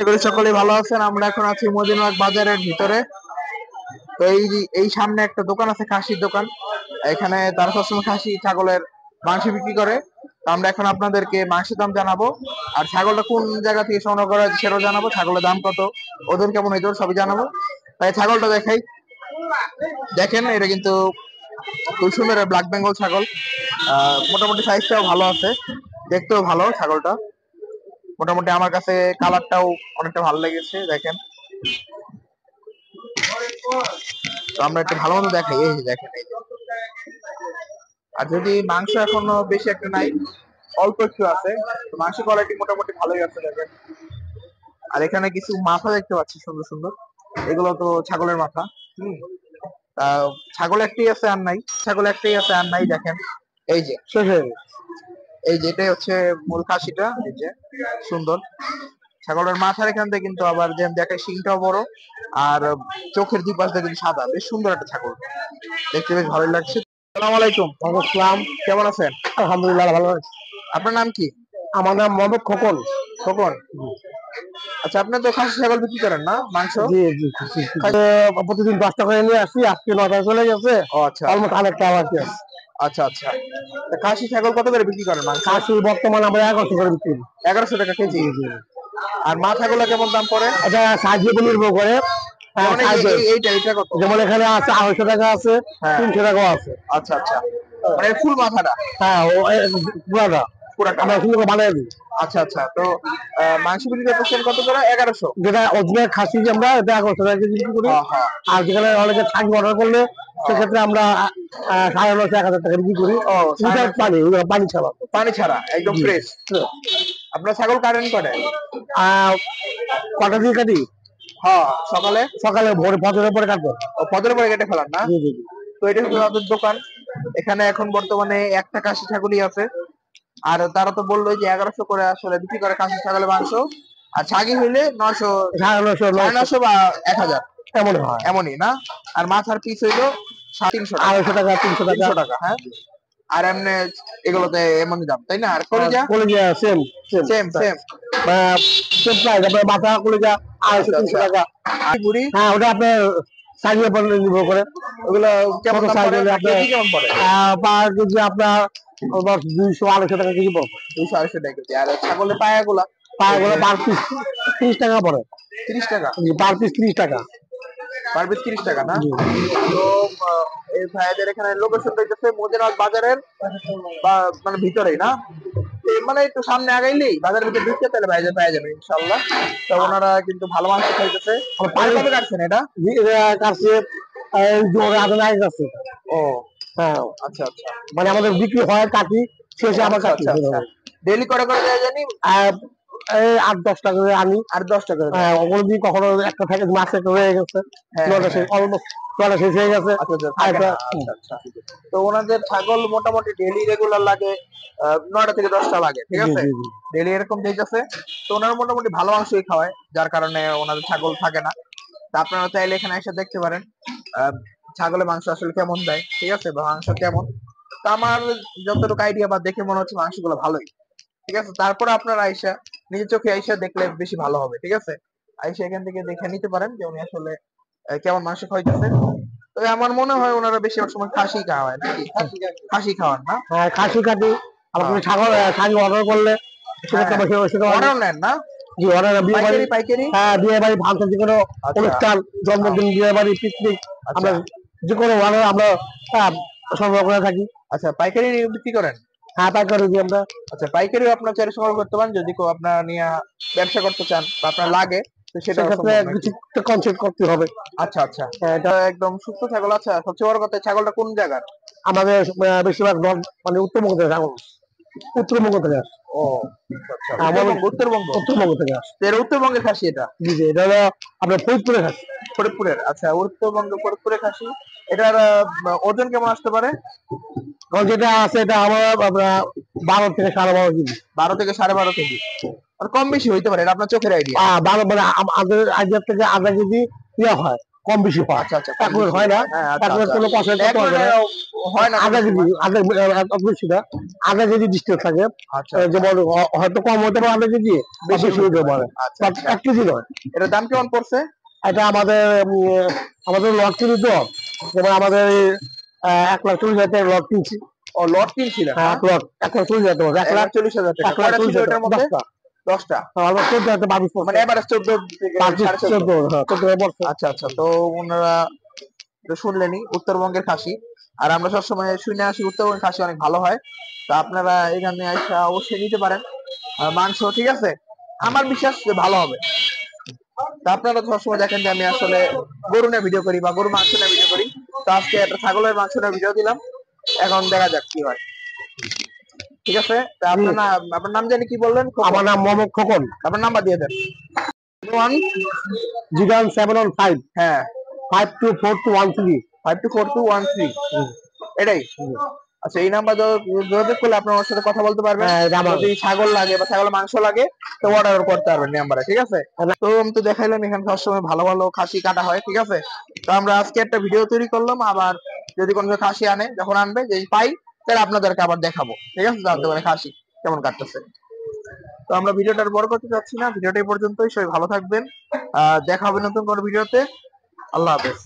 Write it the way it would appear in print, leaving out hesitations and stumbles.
করি সকলেই ভালো আছেন। আমরা এখন আছি মদিনাবাগ বাজারের ভিতরে। তো এই সামনে একটা দোকান আছে, খাসির দোকান। এখানে তারা সবসময় খাসি ছাগলের মাংস বিক্রি করে। তো আমরা এখন আপনাদেরকে মাংসের দাম জানাবো, আর ছাগলটা কোন জায়গা থেকে সংগ্রহ করা হয়েছে সেটাও জানাবো, ছাগলের দাম কত, ওজন কেমন, এই সবই জানাবো। তাই ছাগলটা দেখাই। দেখেন, এটা কিন্তু খুব সুন্দর ব্ল্যাক বেঙ্গল ছাগল। মোটামুটি সাইজটাও ভালো আছে, দেখতেও ভালো ছাগলটা। মোটামুটি আমার কাছে কালারটাও অনেকটা ভালো লেগেছে। দেখেন, তো আমরা একটু ভালো মতো দেখাই। এই যে দেখেন, এই যে। আর যদি মাংস এখনো বেশি একটা নাই, অল্প একটু আছে, তো মাংস কোয়ালিটি মোটামুটি ভালোই আছে। দেখেন, আর এখানে কিছু মাথা দেখতে পাচ্ছি সুন্দর সুন্দর, এগুলো তো ছাগলের মাথা। হম ছাগল একটাই আছে আর নাই, ছাগল একটাই আছে আর নাই। দেখেন, এই যে এই যে এটাই হচ্ছে মূল খাসিটা। এই যে সুন্দর ছাগলের মাথার এখান থেকে কিন্তু আবার যে দেখে শিংটাও বড়, আর চোখের দুই পাশ থেকে সাদা, বেশ সুন্দর একটা ছাগল, দেখতে বেশ ভালোই লাগছে। আসসালামু আলাইকুম। আসসালাম। কেমন আছেন? আলহামদুলিল্লাহ ভালো আছি। আপনার নাম কি? আমার নাম মোহাম্মদ খোকন। খোকন, আচ্ছা। আপনি তো খাসি ছাগল বিক্রি করেন না, মাংস? জি জি। প্রতিদিন 10টা করে নিয়ে আসি, আজকে 9টায় চলে গেছে। ও আচ্ছা, অলমোস্ট আরেকটা বাকি আছে। আচ্ছা আচ্ছা। তা খাসি ছাগল কত করে বিক্রি করেন মাংস? খাসি বর্তমানে আমরা 1100 করে বিক্রি করি। 1100 টাকা কেজি। আর মাথাগুলো কেমন দাম পড়ে? এটা সাইজের উপর নির্ভর করে। যেমন এইটা কত? যেমন এখানে আছে 250 টাকা আছে, 300 টাকাও আছে। আচ্ছা আচ্ছা, মানে ফুল মাথাটা? হ্যাঁ, পুরাটা পুরাটা আমরা সুন্দর করে বানিয়ে দিই। আচ্ছা আচ্ছা। তো মাংস বিক্রি করতেছেন কত করে? 1100। যেটা অরিজিনাল খাসি যে আমরা এটা 1100 টাকা কেজি বিক্রি করি। আর যেখানে অনেকে ছাগল অর্ডার করলে সেক্ষেত্রে আমরা 950 1000 টাকা বিক্রি করি। পানি ছাড়া, পানি ছাড়া একদম ফ্রেশ। আপনার ছাগল কাটেন করে? কটা দিয়ে কাটি? হ্যাঁ, সকালে সকালে ভোরে ফজরের পরে কাটবো। ও, ফজরের পরে কেটে ফেলান না? জি জি। তো এটা হচ্ছে আপনাদের দোকান। এখানে এখন বর্তমানে একটা খাসি ছাগলই আছে। আর তারা তো বললো যে 1100 করে আসলে বিক্রি করে খাসি ছাগলের মাংস, আর ছাগি হইলে 900, 950 বা 1000 এমনই না? আর মাথার পিস হইলো 350 টাকা, 300 টাকা। হ্যাঁ, আর এমনি এগুলোতে এমনই দাম, তাই না? আর কলিজা? Same same same price. আপনার মাথা কলিজা 250 300 টাকা। বুড়ি? হ্যাঁ, ওটা আপনার সাইজের উপর নির্ভর করে। ওগুলো কেমন দাম পড়ে? কেজি কেমন পড়ে? পার কেজি আপনার 200 250 টাকা কেজি পড়ে। 200 250 টাকা কেজি। আর ছাগলের পায়াগুলো পার পিস 30 টাকা পড়ে। 30 টাকা পার পিস 30 টাকা। পার পিস 30 টাকা না? তো এই ভাইদের এখানে লোকেশন হইতেছে মদিনাবাগ বাজারের মানে ভিতরেই না? মানে একটু সামনে আগাইলেই বাজারের ভিতরে ঢুকতে, তাহলে ভাইদের পাওয়া যাবে ইনশাআল্লাহ। তো ওনারা কিন্তু ভালো মাংস খাইতেছে। কবে কাটছেন এটা? কাটছে জোরে আগে লাগে যাচ্ছে। ও হ্যাঁ, আচ্ছা আচ্ছা। মানে আমাদের বিক্রি হয় কাটি, শেষে আবার কাটি। ডেইলি করে করে দেয় জানি। এই 8-10 টাকা করে আনি। 8-10 টাকা। হ্যাঁ, কোনোদিন কখনো একটা থাকে মাছে হয়ে গেছে, অলমোস্ট শেষ হয়ে গেছে। আচ্ছা। তো ওনাদের ছাগল মোটামুটি ডেইলি রেগুলার লাগে 9টা থেকে 10টা লাগে, ঠিক আছে? ডেইলি এরকম দিতেছে। তো ওনারা মোটামুটি ভালো মাংসই খাওয়ায়, যার কারণে ওনাদের ছাগল থাকে না। তা আপনারা চাইলে এখানে এসে দেখতে পারেন ছাগলের মাংস আসলে কেমন দেয়, ঠিক আছে, বা মাংস কেমন। তা আমার যতটুকু আইডিয়া বা দেখে মনে হচ্ছে মাংসগুলো ভালোই, ঠিক আছে। তারপরে আপনারা আইসা নিজের চোখে আইসা দেখলে বেশি ভালো হবে, ঠিক আছে। আইসা এখান থেকে দেখে নিতে পারেন যে উনি আসলে কেমন মাংস খাইতেছে। তবে আমার মনে হয় ওনারা বেশিরভাগ সময় খাসি খাওয়ায়, নাকি? খাসি খাওয়ান না? হ্যাঁ, খাসি কাটি। আবার ছাগল অর্ডার করলে অর্ডার নেন না? জি, অর্ডার। পাইকারি? হ্যাঁ, বিয়ে বাড়ি, ফাংশন, যে কোনো অনুষ্ঠান, জন্মদিন, বিয়ে বাড়ি, পিকনিক, আমরা যে কোনো অর্ডার আমরা সংগ্রহ করে থাকি। আচ্ছা, পাইকারি বিক্রি করেন? হ্যাঁ, পাইকারি দিই আমরা। আচ্ছা, পাইকারিও আপনার চাইলে সংগ্রহ করতে পারেন যদি কেউ আপনার নিয়ে ব্যবসা করতে চান বা আপনার লাগে, তো সেটা কিছু কনসেপ্ট করতে হবে। আচ্ছা আচ্ছা। এটা একদম সুস্থ ছাগল। আচ্ছা, সবচেয়ে বড় কথা, ছাগলটা কোন জায়গার? আমাদের বেশিরভাগ মানে উত্তরবঙ্গ থেকে ছাগল। উত্তরবঙ্গ থেকে আসে। ও আচ্ছা, উত্তরবঙ্গ থেকে আসে। এর উত্তরবঙ্গের খাসি এটা? জি জি, এটা হলো আপনার ফরিদপুরের খাসি। ফরিদপুরের? আচ্ছা, ফরিদপুরের খাসি। এটার ওজন কেমন আসতে পারে? যেটা আছে এটা আমার আপনার 12 থেকে 12.5 কেজি। 12 থেকে 12.5 কেজি। আর কম বেশি হইতে পারে, এটা আপনার চোখের আইডিয়া? 12 মানে আমাদের আইডিয়া থেকে আধা কেজি ইয়ে হয়, কম বেশি হয়। আচ্ছা আচ্ছা, এক মন হয় না, হ্যাঁ, এক মন কোনো কষায় এক করতে হবে না। হয় না আধা কোনো কেজি, সময়। অত বেশি না, আধা কেজি ডিস্টেন্স থাকে। আচ্ছা যেমন হয়তো কম হতে পারে আধা কেজি, বেশি বেশি হতে পারে, আচ্ছা বাট আচ্ছা। 1 কেজি নয়। এটার দাম কেমন পড়ছে? এটা আমাদের লট কিনি তো, যেমন আমাদের 1,40,000 লট কিনছি। ও, লট কিনছিলেন হ্যাঁ, না? 1,40,000 1 লাখ 1,40,000 টাকা। কয়টা ছিল এটার মধ্যে? 10টা। 10টা। আমার 14,000 22 মানে পড়ছে, এবারে 14 থেকে 14.5। 14, হ্যাঁ 14 পড়ছে। আচ্ছা আচ্ছা, তো ওনারা তো শুনলেনই উত্তরবঙ্গের খাসি, আর আমরা সবসময় শুনে আসি উত্তরবঙ্গের খাসি অনেক ভালো হয়। তো আপনারা এখানে এসে অবশ্যই নিতে পারেন মাংস, ঠিক আছে? আমার বিশ্বাস যে ভালো হবে। তো আপনারা তো সবসময় দেখেন যে আমি আসলে গরু নিয়ে ভিডিও করি বা গরু মাংস নিয়ে ভিডিও করি। তো আজকে একটা ছাগলের মাংস নিয়ে ভিডিও দিলাম, এখন দেখা যাক কি হয়। ঠিক আছে, তা আপনার নাম জানি কি বললেন? আমার নাম মোহাম্মদ খোকন। আপনার নাম্বার দিয়ে দেন। 1 01715 হ্যাঁ 524213। 524213 এটাই। আচ্ছা, এই নাম্বার যোগাযোগ করলে আপনার ওর সাথে কথা বলতে পারবেন। হ্যাঁ, এটা আমার। যদি ছাগল লাগে বা ছাগলের মাংস লাগে তো অর্ডার করতে পারবেন নাম্বারে, ঠিক আছে? তো আমি তো দেখাইলাম এখানে সবসময় ভালো ভালো খাসি কাটা হয়, ঠিক আছে? তো আমরা আজকে একটা ভিডিও তৈরি করলাম, আবার যদি কোনো খাসি আনে, যখন আনবে যদি পাই তাহলে আপনাদেরকে আবার দেখাবো, ঠিক আছে? জানতে পারে খাসি কেমন কাটতেছে। তো আমরা ভিডিওটার বড় করতে চাচ্ছি না, ভিডিওটা এই পর্যন্তই। সবাই ভালো থাকবেন, দেখা হবে নতুন কোনো ভিডিওতে। আল্লাহ হাফেজ।